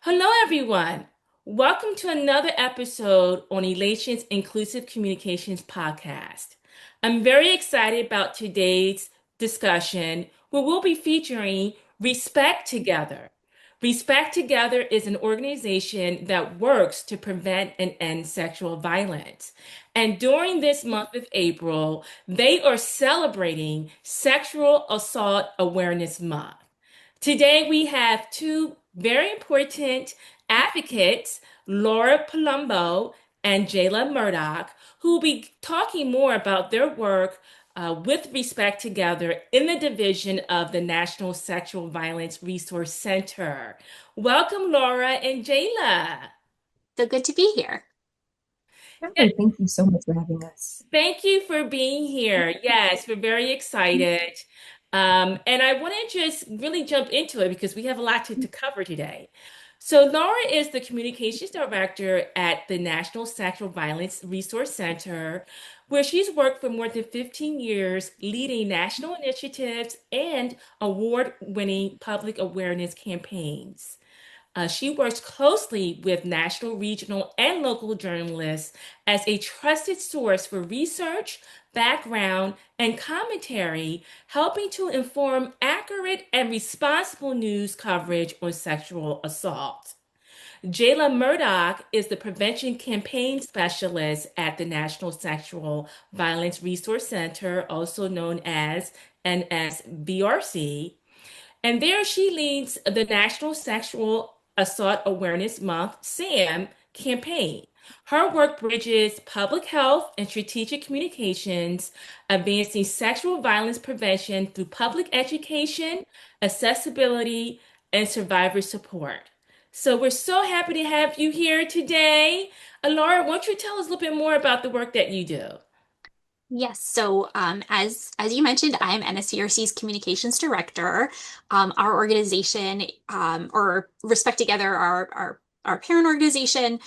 Hello, everyone. Welcome to another episode on Elation's Inclusive Communications podcast. I'm very excited about today's discussion where we'll be featuring Respect Together. Respect Together is an organization that works to prevent and end sexual violence. And during this month of April, they are celebrating Sexual Assault Awareness Month. Today, we have two very important advocates, Laura Palumbo and Jayla Murdoch, who will be talking more about their work with Respect Together in the division of the National Sexual Violence Resource Center. Welcome, Laura and Jayla. So good to be here. Yeah, Hi, thank you so much for having us. thank you for being here. Yes, we're very excited. And I want to just really jump into it because we have a lot to cover today. So, Laura is the communications director at the National Sexual Violence Resource Center, where she's worked for more than 15 years leading national initiatives and award-winning public awareness campaigns. She works closely with national, regional, and local journalists as a trusted source for research, background, and commentary, helping to inform accurate and responsible news coverage on sexual assault. Jayla Murdoch is the prevention campaign specialist at the National Sexual Violence Resource Center, also known as NSVRC. And there she leads the National Sexual Assault Awareness Month, SAM, campaign. Her work bridges public health and strategic communications, advancing sexual violence prevention through public education, accessibility, and survivor support. So we're so happy to have you here today. Laura, won't you tell us a little bit more about the work that you do? Yes, so as you mentioned, I'm NSCRC's communications director. Our organization, or Respect Together, our parent organization,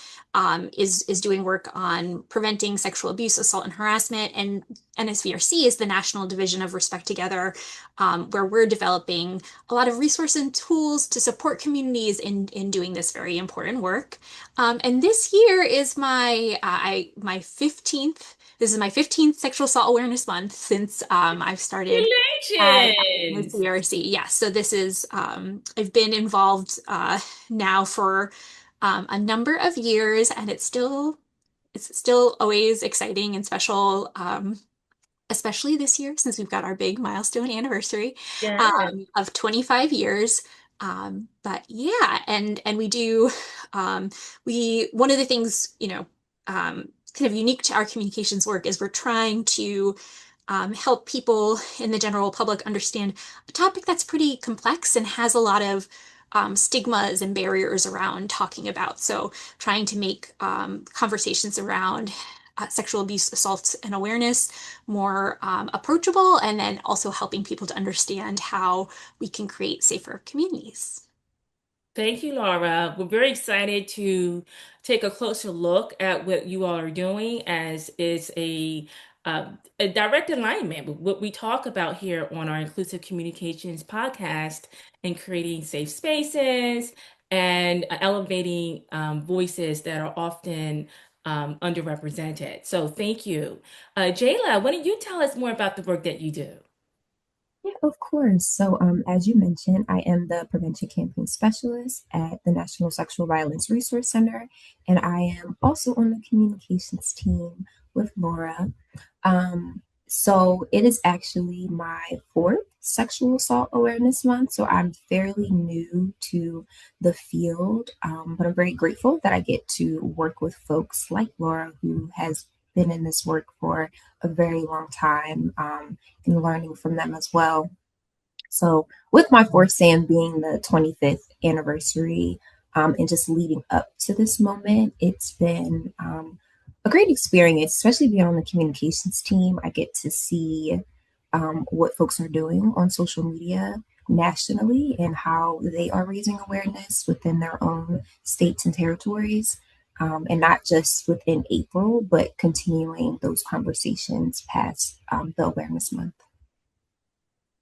is doing work on preventing sexual abuse, assault, and harassment. And NSVRC is the national division of Respect Together, where we're developing a lot of resources and tools to support communities in doing this very important work. And this year is my 15th. This is my 15th Sexual Assault Awareness Month since I've started at the Congratulations! CRC. Yes, so this is I've been involved now for a number of years, and it's still always exciting and special, especially this year since we've got our big milestone anniversary Yes. of 25 years. But yeah, and we do we one of the things, kind of unique to our communications work is we're trying to help people in the general public understand a topic that's pretty complex and has a lot of stigmas and barriers around talking about. So trying to make conversations around sexual abuse, assault, and awareness more approachable, and then also helping people to understand how we can create safer communities. Thank you, Laura. We're very excited to take a closer look at what you all are doing as is a direct alignment with what we talk about here on our Inclusive Communications podcast and creating safe spaces and elevating voices that are often underrepresented. So thank you. Jayla, why don't you tell us more about the work that you do? Yeah, of course. As you mentioned, I am the prevention campaign specialist at the National Sexual Violence Resource Center, and I am also on the communications team with Laura. So it is actually my fourth Sexual Assault Awareness Month, so I'm fairly new to the field, but I'm very grateful that I get to work with folks like Laura, who has been in this work for a very long time, and learning from them as well. So, with my fourth SAM being the 25th anniversary, and just leading up to this moment, it's been a great experience, especially being on the communications team. I get to see what folks are doing on social media nationally and how they are raising awareness within their own states and territories. And not just within April, but continuing those conversations past the Awareness Month.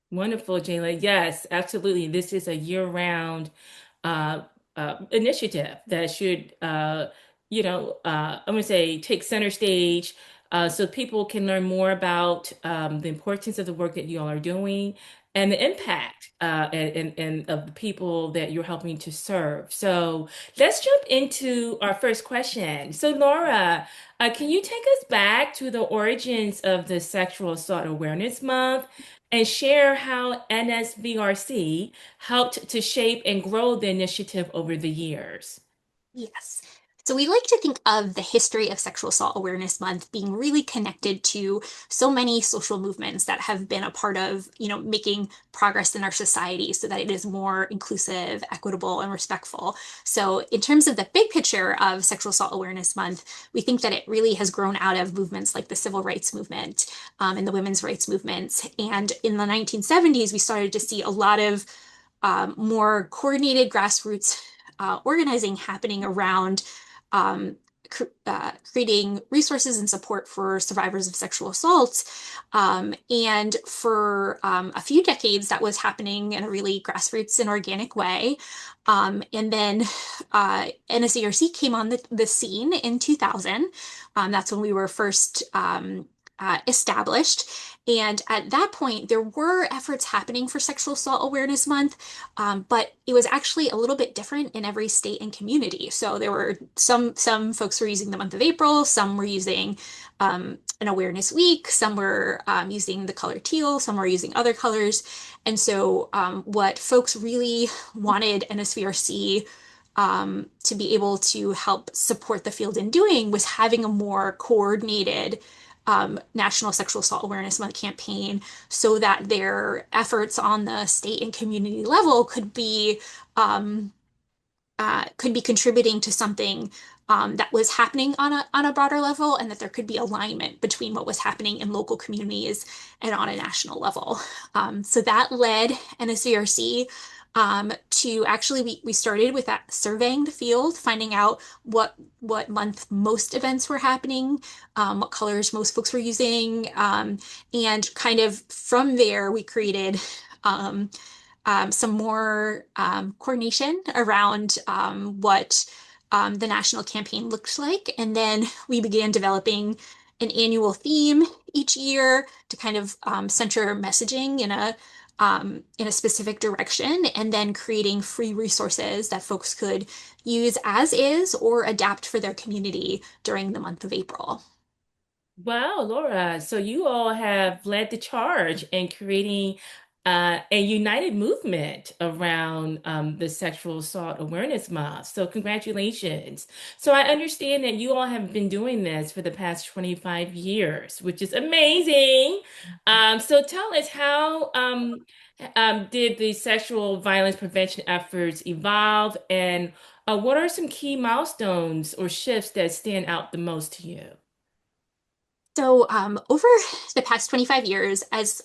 Wonderful, Jayla. Yes, absolutely. This is a year-round uh, initiative that should, I'm going to say, take center stage so people can learn more about the importance of the work that you all are doing and the impact and of the people that you're helping to serve. So let's jump into our first question. So, Laura, can you take us back to the origins of the Sexual Assault Awareness Month and share how NSVRC helped to shape and grow the initiative over the years? Yes. So we like to think of the history of Sexual Assault Awareness Month being really connected to so many social movements that have been a part of, making progress in our society so that it is more inclusive, equitable, and respectful. So in terms of the big picture of Sexual Assault Awareness Month, we think that it really has grown out of movements like the civil rights movement, and the women's rights movements. And in the 1970s, we started to see a lot of more coordinated grassroots organizing happening around um, creating resources and support for survivors of sexual assaults. And for a few decades, that was happening in a really grassroots and organic way. And then NSERC came on the scene in 2000. That's when we were first established. And at that point, there were efforts happening for Sexual Assault Awareness Month, but it was actually a little bit different in every state and community. So there were some folks were using the month of April, some were using an awareness week, some were using the color teal, some were using other colors. And so what folks really wanted NSVRC to be able to help support the field in doing was having a more coordinated National Sexual Assault Awareness Month campaign so that their efforts on the state and community level um, could be contributing to something that was happening on a broader level, and that there could be alignment between what was happening in local communities and on a national level. So that led NSVRC to actually we started with that surveying the field, finding out what month most events were happening, what colors most folks were using, and kind of from there we created some more coordination around what the national campaign looks like. And then we began developing an annual theme each year to kind of center messaging in a specific direction, and then creating free resources that folks could use as is or adapt for their community during the month of April. Wow, Laura. So you all have led the charge in creating a united movement around the Sexual Assault Awareness Month. So congratulations. So I understand that you all have been doing this for the past 25 years, which is amazing. So tell us how did the sexual violence prevention efforts evolve, and what are some key milestones or shifts that stand out the most to you? So, over the past 25 years, as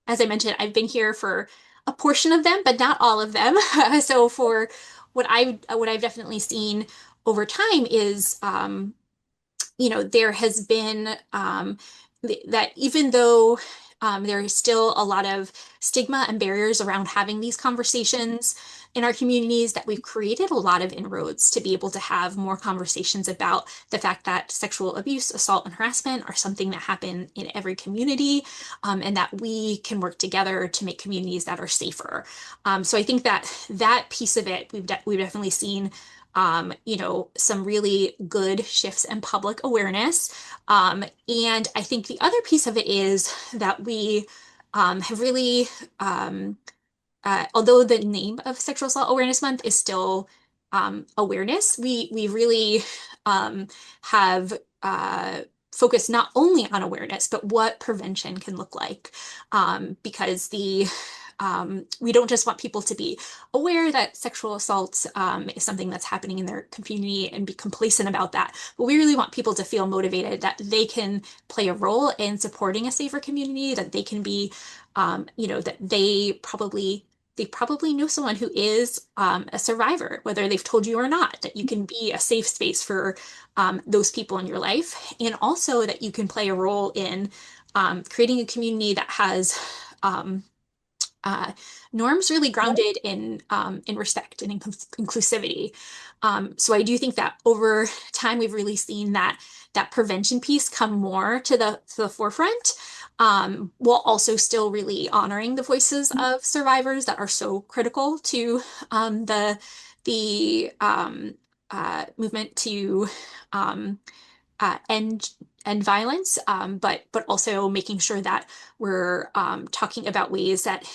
I mentioned, I've been here for a portion of them, but not all of them. So, for what I've definitely seen over time is there has been that even though there is still a lot of stigma and barriers around having these conversations in our communities, that we've created a lot of inroads to be able to have more conversations about the fact that sexual abuse, assault, and harassment are something that happen in every community, and that we can work together to make communities that are safer. So I think that that piece of it, we've definitely seen some really good shifts in public awareness. And I think the other piece of it is that we have really, although the name of Sexual Assault Awareness Month is still awareness, we really have focused not only on awareness, but what prevention can look like. Because we don't just want people to be aware that sexual assault is something that's happening in their community and be complacent about that, but we really want people to feel motivated that they can play a role in supporting a safer community, that they can be, that they probably know someone who is a survivor, whether they've told you or not, that you can be a safe space for those people in your life, and also that you can play a role in creating a community that has norms really grounded in respect and inclusivity. So I do think that over time we've really seen that prevention piece come more to the forefront, while also still really honoring the voices of survivors that are so critical to the movement to um, end violence, but also making sure that we're talking about ways that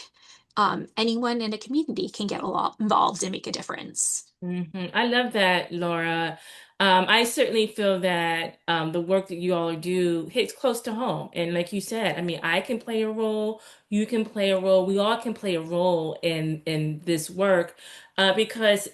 anyone in a community can get a lot involved and make a difference. I love that, Laura. I certainly feel that the work that you all do hits close to home. And like you said, I mean, I can play a role, you can play a role, we all can play a role in this work because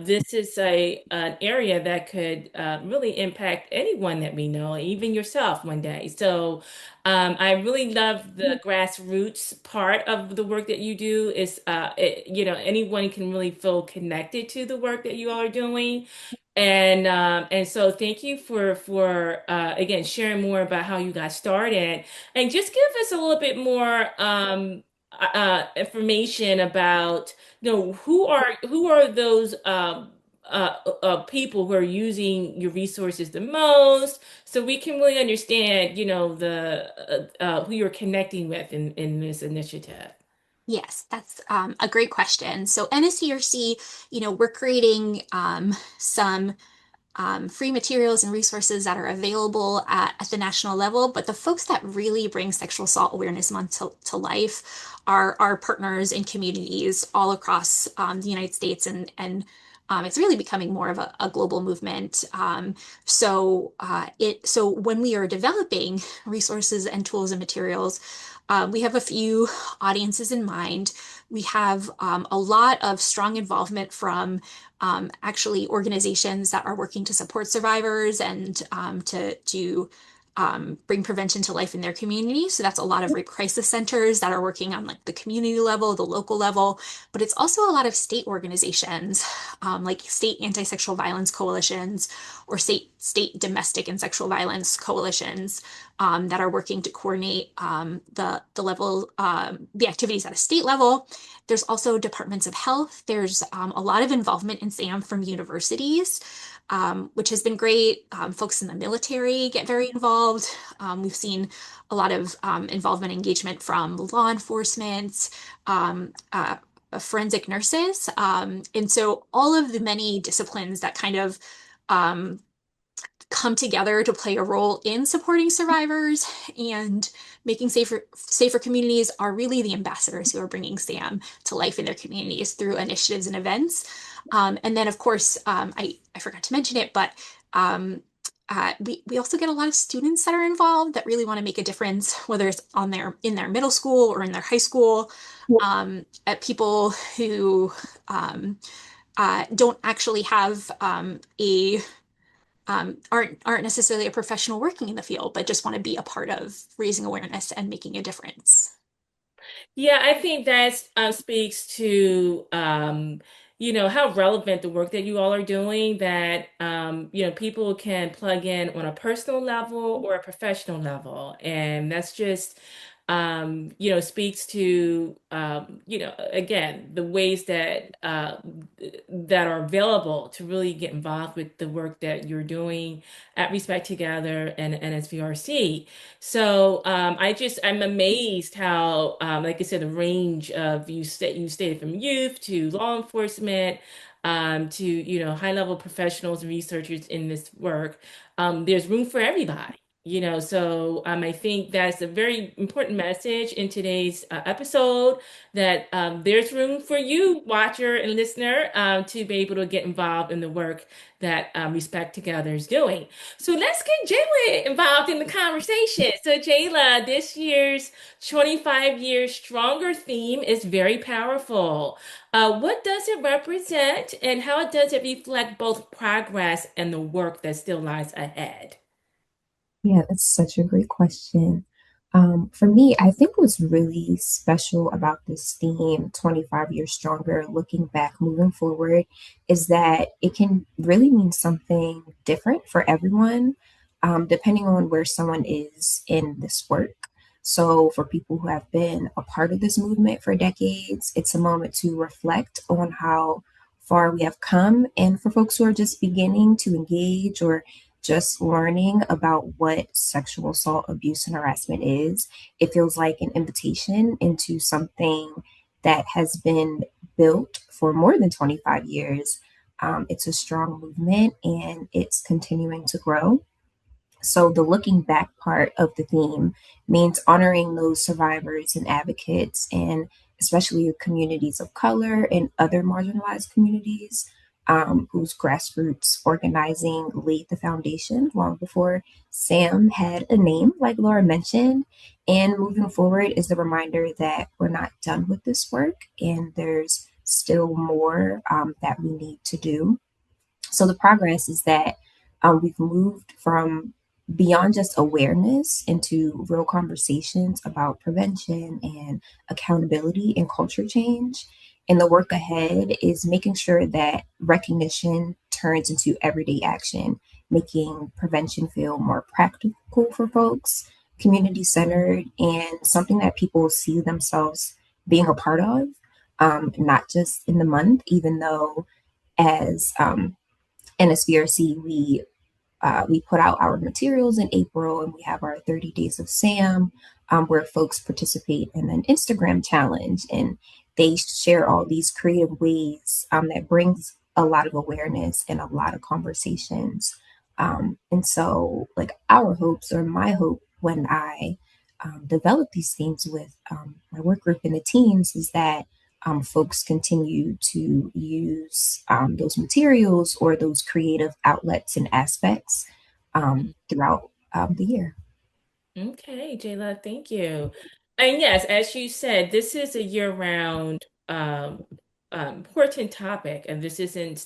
this is an area that could really impact anyone that we know, even yourself one day. So I really love the grassroots part of the work that you do. Is anyone can really feel connected to the work that you all are doing, and so thank you for again sharing more about how you got started, and just give us a little bit more information about who are those people who are using your resources the most so we can really understand, the who you're connecting with in this initiative. Yes, that's a great question. So NSCRC, we're creating some free materials and resources that are available at the national level. But the folks that really bring Sexual Assault Awareness Month to life are our partners in communities all across the United States, and it's really becoming more of a global movement. So when we are developing resources and tools and materials, we have a few audiences in mind. We have a lot of strong involvement from actually organizations that are working to support survivors and to bring prevention to life in their community. So that's a lot of rape crisis centers that are working on like the community level, the local level, but it's also a lot of state organizations, like state anti-sexual violence coalitions or state domestic and sexual violence coalitions that are working to coordinate the activities at a state level. There's also departments of health. There's a lot of involvement in SAM from universities, which has been great. Folks in the military get very involved. We've seen a lot of involvement engagement from law enforcement, forensic nurses. And so all of the many disciplines that kind of um, come together to play a role in supporting survivors and making safer communities are really the ambassadors who are bringing SAM to life in their communities through initiatives and events. And then, of course, I forgot to mention it, but we also get a lot of students that are involved that really want to make a difference, whether it's in their middle school or in their high school, at people who don't actually have aren't necessarily a professional working in the field, but just want to be a part of raising awareness and making a difference. Yeah, I think that speaks to how relevant the work that you all are doing, that people can plug in on a personal level or a professional level. And that's just speaks to again, the ways that are available to really get involved with the work that you're doing at Respect Together and SVRC. So I'm amazed how like I said, the range of you stated from youth to law enforcement to high level professionals and researchers in this work. There's room for everybody. So I think that's a very important message in today's episode, that there's room for you, watcher and listener, to be able to get involved in the work that Respect Together is doing. So let's get Jayla involved in the conversation. So Jayla, this year's 25 Years Stronger theme is very powerful. What does it represent, and how does it reflect both progress and the work that still lies ahead? Yeah, that's such a great question. For me, I think what's really special about this theme, 25 Years Stronger, looking back, moving forward, is that it can really mean something different for everyone, depending on where someone is in this work. So, for people who have been a part of this movement for decades, it's a moment to reflect on how far we have come. And for folks who are just beginning to engage or just learning about what sexual assault, abuse, and harassment is, it feels like an invitation into something that has been built for more than 25 years. It's a strong movement and it's continuing to grow. So, the looking back part of the theme means honoring those survivors and advocates, and especially communities of color and other marginalized communities whose grassroots organizing laid the foundation long before Sam had a name, like Laura mentioned. And moving forward is the reminder that we're not done with this work and there's still more that we need to do. So the progress is that we've moved from beyond just awareness into real conversations about prevention and accountability and culture change. And the work ahead is making sure that recognition turns into everyday action, making prevention feel more practical for folks, community centered, and something that people see themselves being a part of, not just in the month, even though as NSBRC, we put out our materials in April, and we have our 30 Days of Sam, where folks participate in an Instagram challenge, and they share all these creative ways that brings a lot of awareness and a lot of conversations. And so, like our hopes, or my hope, when I develop these themes with my work group and the teams, is that folks continue to use those materials or those creative outlets and aspects throughout the year. Okay, Jayla, thank you. And yes, as you said, this is a year-round important topic, and this isn't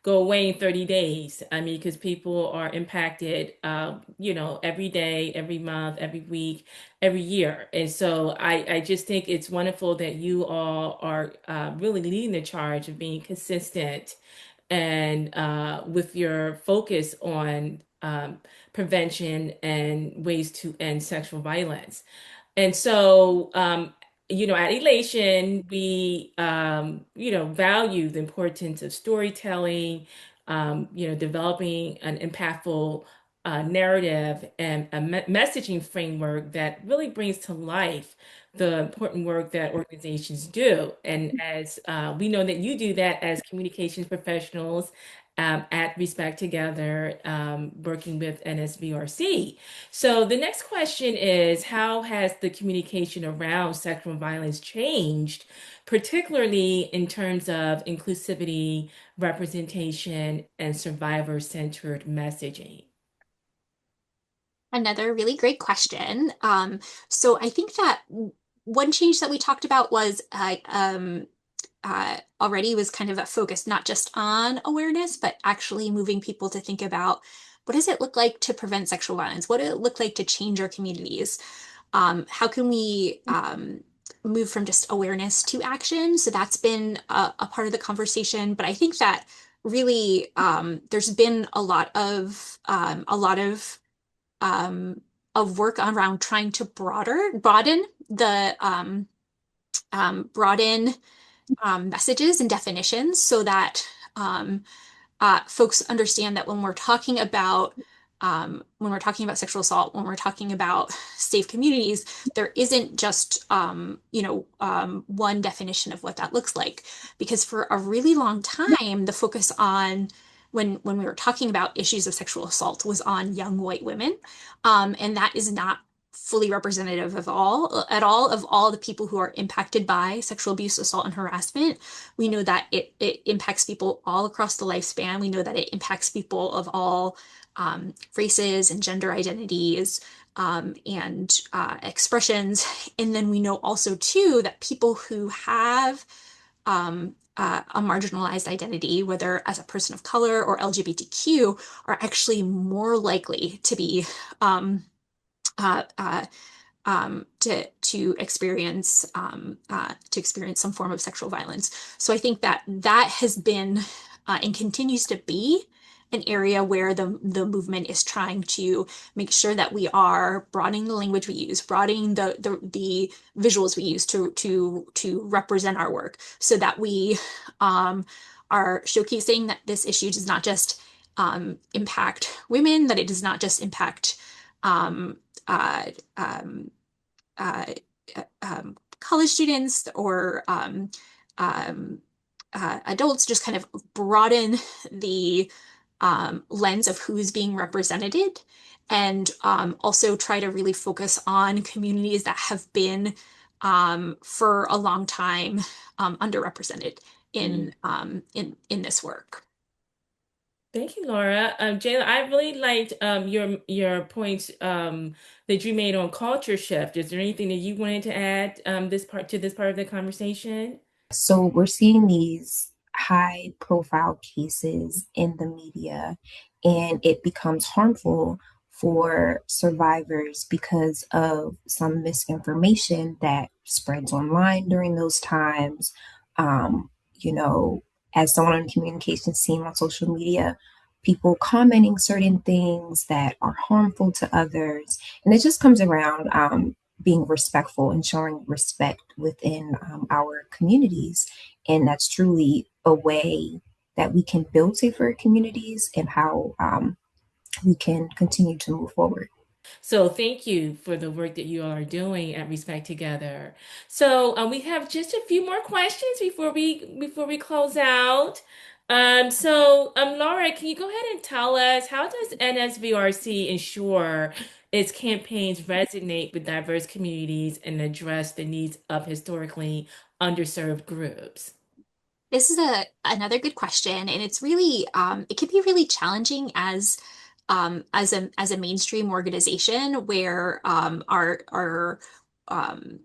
go away in 30 days. I mean, because people are impacted, every day, every month, every week, every year. And so I just think it's wonderful that you all are really leading the charge of being consistent and with your focus on prevention and ways to end sexual violence. And so, at Elation, we, value the importance of storytelling, developing an impactful narrative and a messaging framework that really brings to life the important work that organizations do. And as we know that you do that as communications professionals at Respect Together, working with NSBRC. So the next question is, how has the communication around sexual violence changed, particularly in terms of inclusivity, representation, and survivor-centered messaging? Another really great question. So I think that one change that we talked about was already was kind of a focus not just on awareness, but actually moving people to think about what does it look like to prevent sexual violence? What does it look like to change our communities? How can we move from just awareness to action? So that's been a part of the conversation. But I think that really there's been a lot of work around trying to broaden messages and definitions so that folks understand that when we're talking about sexual assault, when we're talking about safe communities, there isn't just one definition of what that looks like. Because for a really long time, the focus on when we were talking about issues of sexual assault was on young white women, and that is not fully representative of all the people who are impacted by sexual abuse, assault, and harassment. We know that it impacts people all across the lifespan. We know that it impacts people of all races and gender identities and expressions. And then we know also too that people who have a marginalized identity, whether as a person of color or LGBTQ, are actually more likely to be uh, uh, to experience some form of sexual violence. So I think that that has been and continues to be an area where the movement is trying to make sure that we are broadening the language we use, broadening the visuals we use to represent our work, so that we are showcasing that this issue does not just impact women, that it does not just impact um, uh, um, uh, college students or um, adults, just kind of broaden the lens of who's being represented, and also try to really focus on communities that have been for a long time underrepresented in this work. Thank you, Laura. Jayla, I really liked your points that you made on culture shift. Is there anything that you wanted to add this part of the conversation? So we're seeing these high profile cases in the media, and it becomes harmful for survivors because of some misinformation that spreads online during those times. You know, as someone on the communications team on social media, people commenting certain things that are harmful to others. And it just comes around being respectful and showing respect within our communities. And that's truly a way that we can build safer communities and how we can continue to move forward. So thank you for the work that you all are doing at Respect Together. So we have just a few more questions before we close out. Laura, can you go ahead and tell us, how does NSVRC ensure its campaigns resonate with diverse communities and address the needs of historically underserved groups? This is a another good question, and it's really it can be really challenging as a mainstream organization where our um,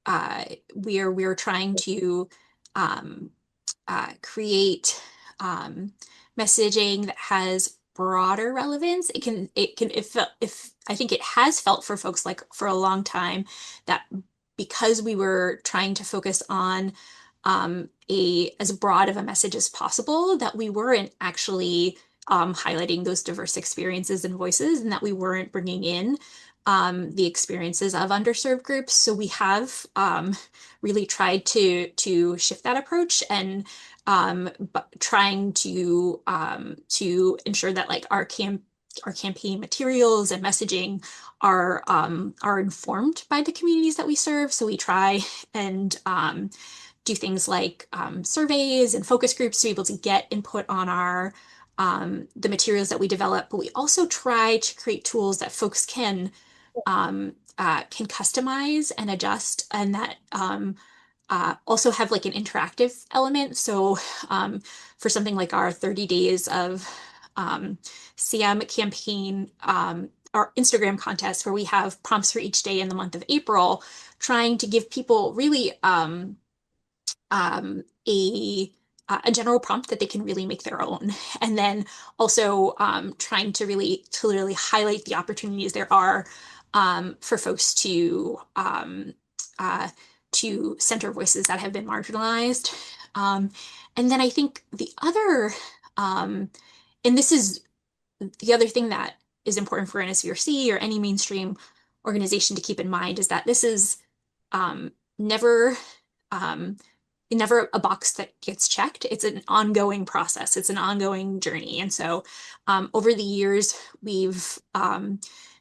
uh, we're trying to um, create um, messaging that has broader relevance. If I think it has felt for folks like for a long time that because we were trying to focus on a as broad of a message as possible, that we weren't actually highlighting those diverse experiences and voices, and that we weren't bringing in the experiences of underserved groups. So we have really tried to shift that approach, and trying to ensure that like our campaign materials and messaging are informed by the communities that we serve. So we try and do things like surveys and focus groups to be able to get input on our the materials that we develop. But we also try to create tools that folks can customize and adjust, and that also have like an interactive element. So for something like our 30 days of CM campaign, our Instagram contest, where we have prompts for each day in the month of April, trying to give people really um, a a general prompt that they can really make their own, and then also trying to really highlight the opportunities there are for folks uh, to center voices that have been marginalized. Um, and then I think um, and this is the other thing that is important for NSVRC or any mainstream organization to keep in mind, is that this is um, never um, never a box that gets checked. It's an ongoing process. It's an ongoing journey. And so over the years, we've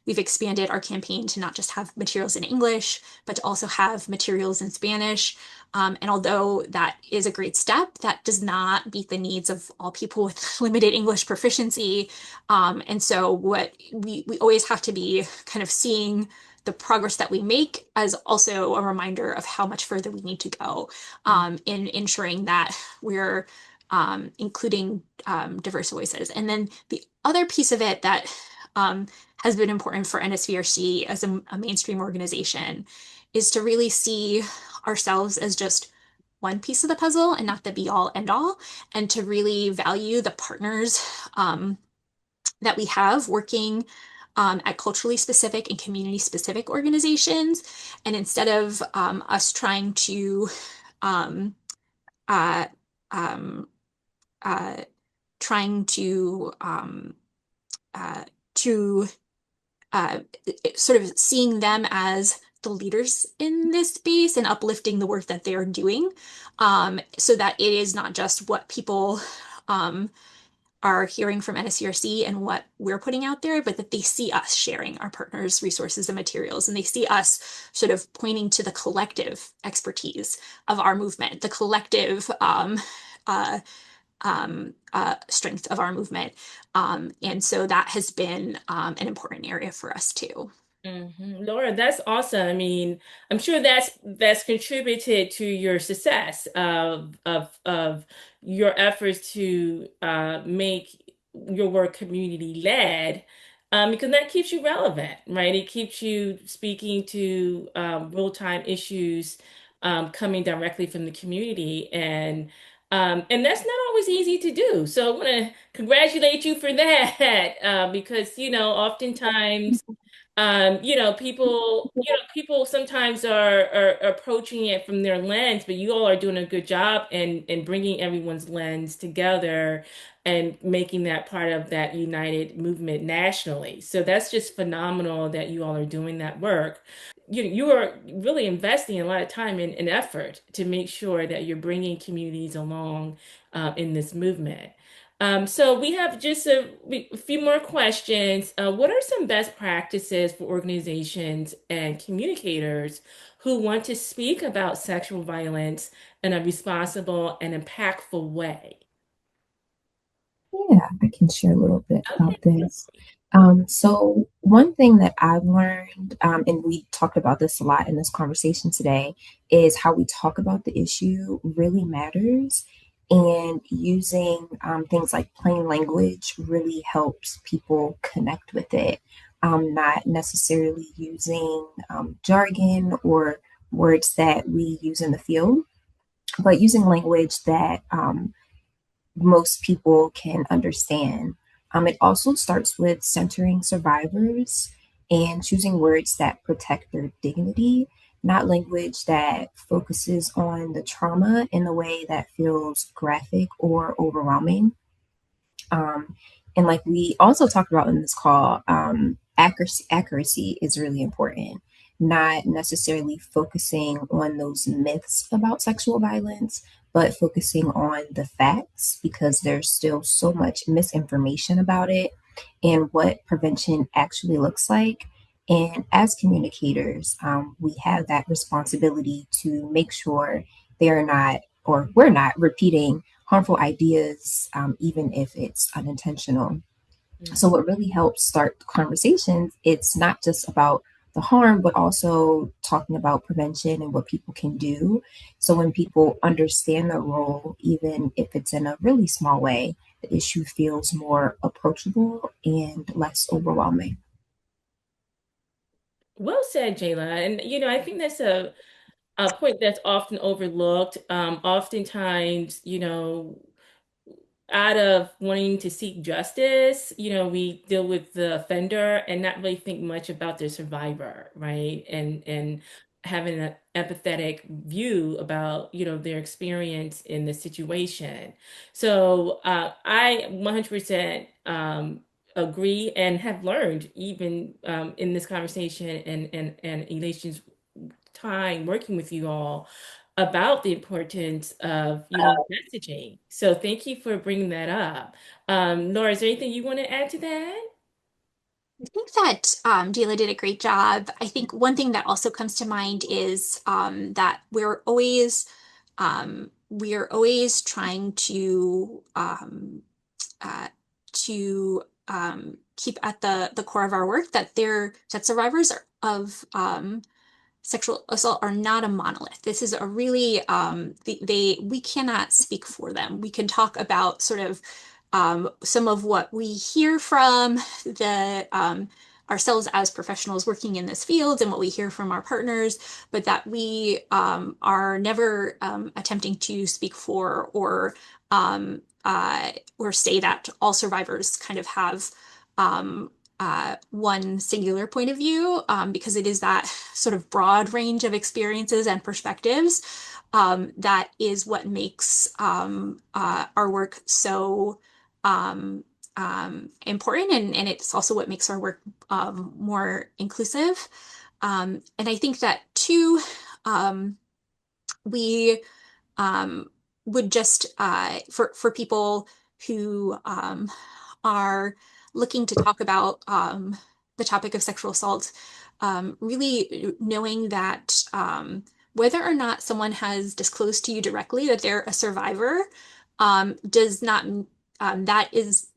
expanded our campaign to not just have materials in English, but to also have materials in Spanish. And although that is a great step, that does not meet the needs of all people with limited English proficiency. And so what we always have to be kind of seeing the progress that we make as also a reminder of how much further we need to go in ensuring that we're including diverse voices. And then the other piece of it that has been important for NSVRC as a mainstream organization is to really see ourselves as just one piece of the puzzle and not the be all end all, and to really value the partners that we have working at culturally specific and community specific organizations. And instead of us trying to um, uh, um, uh, trying uh, to uh, sort of seeing them as the leaders in this space and uplifting the work that they are doing, so that it is not just what people um, are hearing from NSCRC and what we're putting out there, but that they see us sharing our partners' resources and materials, and they see us sort of pointing to the collective expertise of our movement, the collective uh, strength of our movement. And so that has been an important area for us too. Laura, that's awesome. I mean, I'm sure that's contributed to your success of your efforts to make your work community led, because that keeps you relevant, right? It keeps you speaking to real-time issues coming directly from the community, and that's not always easy to do. So I want to congratulate you for that, because oftentimes people sometimes are approaching it from their lens, but you all are doing a good job in bringing everyone's lens together and making that part of that united movement nationally. So that's just phenomenal that you all are doing that work. You are really investing a lot of time and effort to make sure that you're bringing communities along in this movement. So we have just a few more questions. What are some best practices for organizations and communicators who want to speak about sexual violence in a responsible and impactful way? Yeah, I can share a little bit Okay. about this. So one thing that I've learned, and we talked about this a lot in this conversation today, is how we talk about the issue really matters. And using things like plain language really helps people connect with it. Not necessarily using jargon or words that we use in the field, but using language that most people can understand. It also starts with centering survivors and choosing words that protect their dignity, not language that focuses on the trauma in a way that feels graphic or overwhelming. Um, and like we also talked about in this call, accuracy is really important, not necessarily focusing on those myths about sexual violence, but focusing on the facts because there's still so much misinformation about it and what prevention actually looks like. And as communicators, we have that responsibility to make sure they're not, or we're not repeating harmful ideas, even if it's unintentional. So, what really helps start conversations, it's not just about the harm, but also talking about prevention and what people can do. So, when people understand the role, even if it's in a really small way, the issue feels more approachable and less overwhelming. Well said, Jayla. And I think that's a point that's often overlooked. Oftentimes, out of wanting to seek justice, we deal with the offender and not really think much about the survivor, right? And having an empathetic view about, their experience in the situation. So I 100% agree and have learned even in this conversation and Elation's time working with you all about the importance of, messaging. So thank you for bringing that up. Laura, is there anything you want to add to that? I think that Dila did a great job. I think one thing that also comes to mind is that we're always trying uh, to keep at the core of our work that survivors of sexual assault are not a monolith. This is a really we cannot speak for them. We can talk about sort of some of what we hear from the ourselves as professionals working in this field and what we hear from our partners, but that we are never attempting to speak for or say that all survivors kind of have one singular point of view, because it is that sort of broad range of experiences and perspectives that is what makes our work so important, and it's also what makes our work more inclusive. And I think that too, um, we um, would just for people who are looking to talk about the topic of sexual assault, really knowing that whether or not someone has disclosed to you directly that they're a survivor does not that is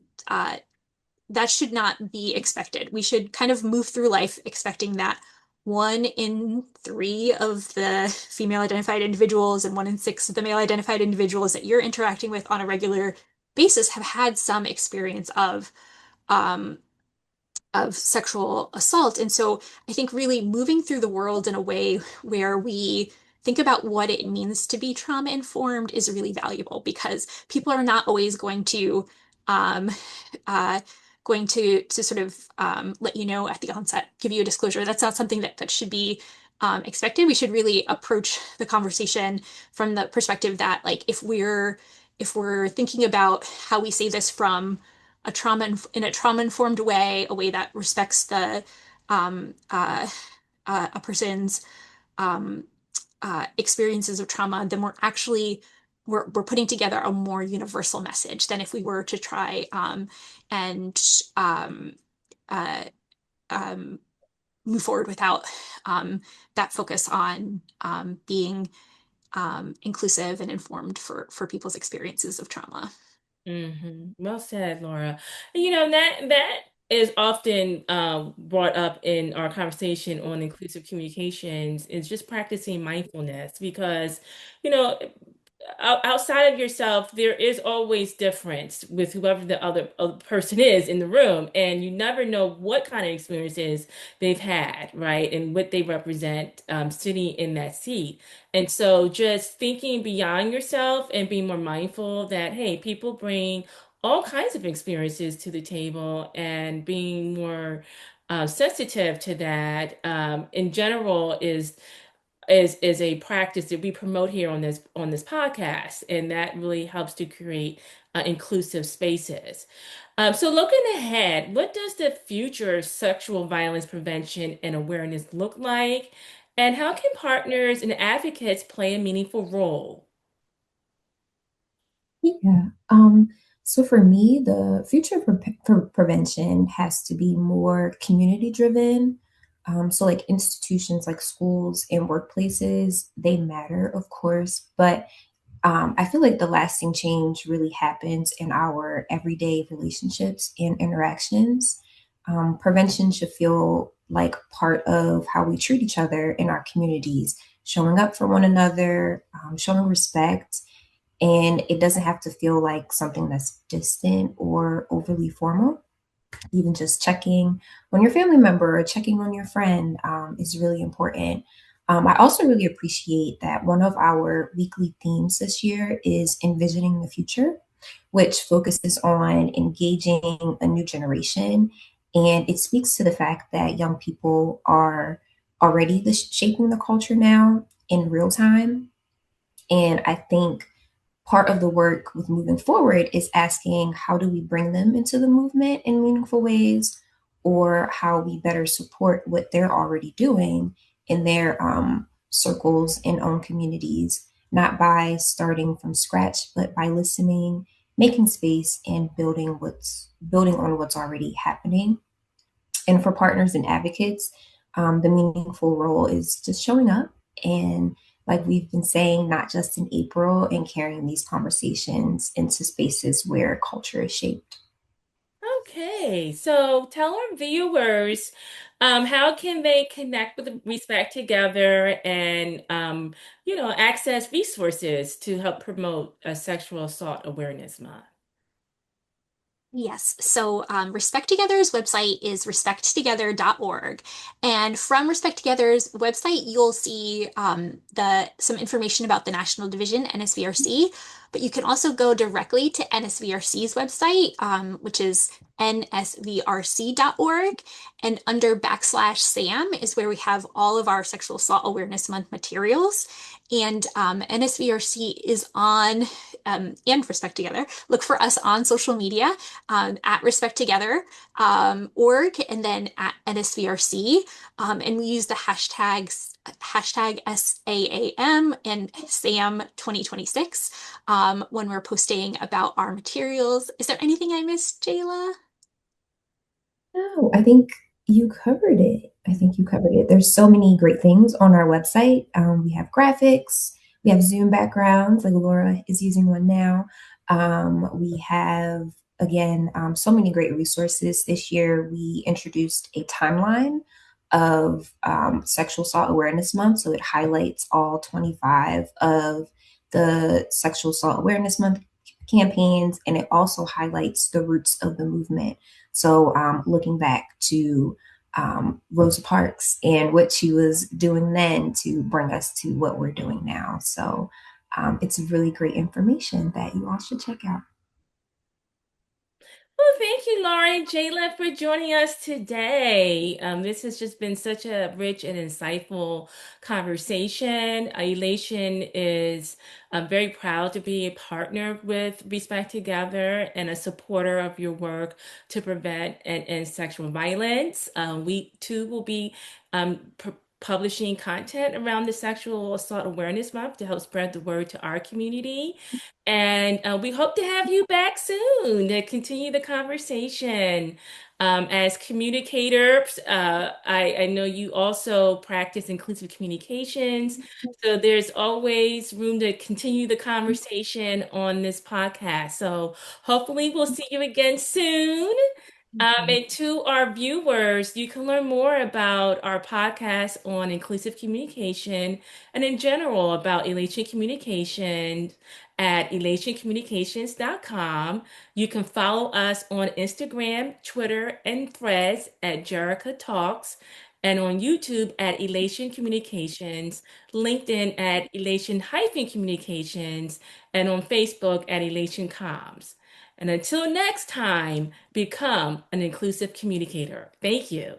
that should not be expected. We should kind of move through life expecting that 1 in 3 of the female identified individuals and 1 in 6 of the male identified individuals that you're interacting with on a regular basis have had some experience um, of sexual assault. And so I think really moving through the world in a way where we think about what it means to be trauma informed is really valuable because people are not always um, uh, going to sort of let you know at the onset, give you a disclosure. That's not something that should be expected. We should really approach the conversation from the perspective that, like, if we're thinking about how we say this from in a trauma informed way, a way that respects the um, uh, a person's um, experiences of trauma, then we're putting together a more universal message than if we were to try and um, uh, um, move forward without that focus on being inclusive and informed for people's experiences of trauma. Well said, Laura. That is often brought up in our conversation on inclusive communications is just practicing mindfulness because, you know, outside of yourself, there is always difference with whoever the other person is in the room, and you never know what kind of experiences they've had, right, and what they represent sitting in that seat. And so, just thinking beyond yourself and being more mindful that hey, people bring all kinds of experiences to the table, and being more sensitive to that in general is a practice that we promote here on this podcast, and that really helps to create inclusive spaces. So looking ahead, what does the future of sexual violence prevention and awareness look like, and how can partners and advocates play a meaningful role? Yeah. So for me, the future for prevention has to be more community driven. So like institutions like schools and workplaces, they matter, of course, but I feel like the lasting change really happens in our everyday relationships and interactions. Prevention should feel like part of how we treat each other in our communities, showing up for one another, showing respect, and it doesn't have to feel like something that's distant or overly formal. Even just checking on your family member or checking on your friend is really important. I also really appreciate that one of our weekly themes this year is envisioning the future, which focuses on engaging a new generation. And it speaks to the fact that young people are already shaping the culture now in real time. And I think part of the work with moving forward is asking how do we bring them into the movement in meaningful ways, or how we better support what they're already doing in their circles and own communities, not by starting from scratch, but by listening, making space, and building on what's already happening. And for partners and advocates, the meaningful role is just showing up and, like we've been saying, not just in April, and carrying these conversations into spaces where culture is shaped. Okay, so tell our viewers how can they connect with Respect Together and access resources to help promote Sexual Assault Awareness Month. Yes. So Respect Together's website is respecttogether.org. And from Respect Together's website, you'll see some information about the National Division, NSVRC. but you can also go directly to NSVRC's website, which is nsvrc.org. And under /SAM is where we have all of our Sexual Assault Awareness Month materials. And NSVRC is on, and Respect Together. Look for us on social media at Respect Together org and then at NSVRC. And we use the hashtags hashtag SAAM and SAM 2026 when we're posting about our materials. Is there anything I missed, Jayla? No, I think you covered it. I think you covered it. There's so many great things on our website. We have graphics, we have Zoom backgrounds, like Laura is using one now. We have, again, so many great resources. This year, we introduced a timeline of Sexual Assault Awareness Month. So it highlights all 25 of the Sexual Assault Awareness Month campaigns, and it also highlights the roots of the movement. So, looking back to Rosa Parks and what she was doing then to bring us to what we're doing now. So, it's really great information that you all should check out. Well, thank you, Lauren, Jayla, for joining us today. This has just been such a rich and insightful conversation. Elation is very proud to be a partner with Respect Together and a supporter of your work to prevent and end sexual violence. We too will be publishing content around the Sexual Assault Awareness Month to help spread the word to our community. And we hope to have you back soon to continue the conversation. As communicators, I know you also practice inclusive communications. So there's always room to continue the conversation on this podcast. So hopefully we'll see you again soon. And to our viewers, you can learn more about our podcast on inclusive communication and in general about Elation Communication at elationcommunications.com. You can follow us on Instagram, Twitter, and Threads at Jerica Talks, and on YouTube at Elation Communications, LinkedIn at Elation-Communications, and on Facebook at Elation Comms. And until next time, become an inclusive communicator. Thank you.